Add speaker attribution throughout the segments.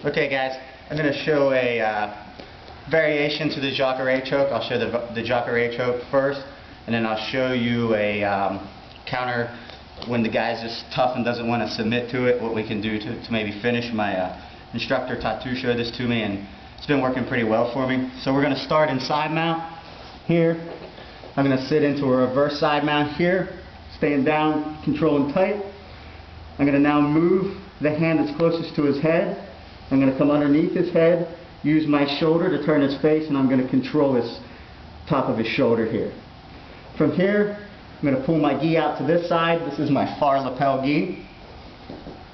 Speaker 1: Okay guys, I'm going to show a variation to the Jacare choke. I'll show the Jacare choke first, and then I'll show you a counter when the guy's just tough and doesn't want to submit to it, what we can do to maybe finish. My instructor Tatu showed this to me and it's been working pretty well for me. So we're going to start in side mount here. I'm going to sit into a reverse side mount here, staying down, controlling tight. I'm going to now move the hand that's closest to his head. I'm going to come underneath his head, use my shoulder to turn his face, and I'm going to control this top of his shoulder here. From here, I'm going to pull my gi out to this side. This is my far lapel gi.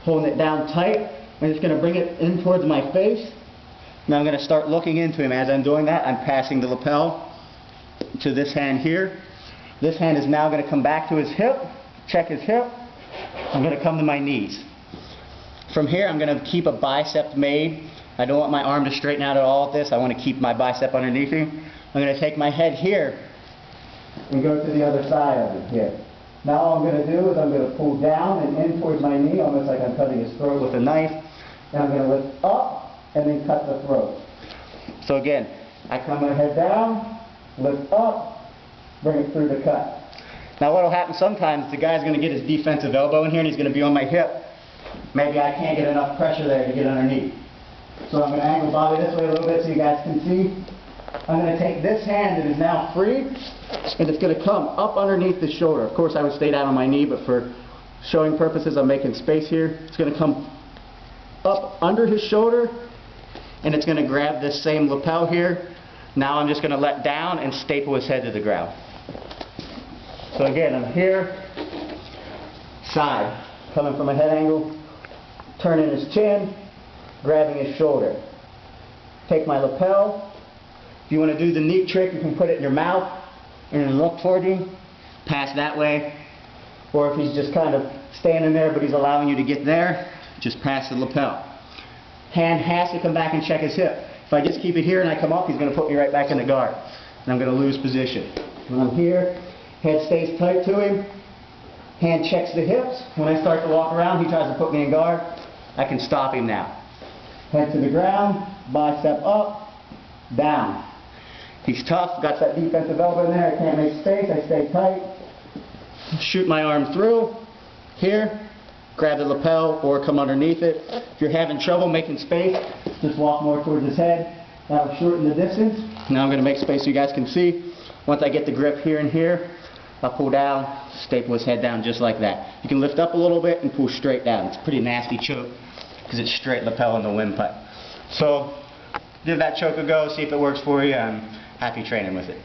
Speaker 1: Holding it down tight. I'm just going to bring it in towards my face. Now I'm going to start looking into him. As I'm doing that, I'm passing the lapel to this hand here. This hand is now going to come back to his hip, check his hip. I'm going to come to my knees. From here, I'm going to keep a bicep made. I don't want my arm to straighten out at all at this. I want to keep my bicep underneath him. I'm going to take my head here and go to the other side of it here. Now all I'm going to do is I'm going to pull down and in towards my knee, almost like I'm cutting his throat with a knife. And I'm going to lift up and then cut the throat. So again, I come my head down, lift up, bring it through the cut. Now what will happen sometimes, the guy's going to get his defensive elbow in here and he's going to be on my hip. Maybe I can't get enough pressure there to get underneath. So I'm going to angle body this way a little bit so you guys can see. I'm going to take this hand that is now free and it's going to come up underneath the shoulder. Of course I would stay down on my knee, but for showing purposes I'm making space here. It's going to come up under his shoulder and it's going to grab this same lapel here. Now I'm just going to let down and staple his head to the ground. So again, I'm here, side, coming from a head angle, turning his chin, grabbing his shoulder. Take my lapel. If you want to do the neat trick, you can put it in your mouth and then look toward him, pass that way. Or if he's just kind of standing there but he's allowing you to get there, just pass the lapel. Hand has to come back and check his hip. If I just keep it here and I come up, he's going to put me right back in the guard. And I'm going to lose position. When I'm here, head stays tight to him. Hand checks the hips. When I start to walk around, he tries to put me in guard. I can stop him now. Head to the ground, bicep up, down. He's tough, got that defensive elbow in there. I can't make space, I stay tight. Shoot my arm through. Here, grab the lapel or come underneath it. If you're having trouble making space, just walk more towards his head. That'll shorten the distance. Now I'm going to make space so you guys can see. Once I get the grip here and here, I'll pull down, staple his head down just like that. You can lift up a little bit and pull straight down. It's a pretty nasty choke because it's straight lapel in the windpipe. So give that choke a go, see if it works for you. I'm happy training with it.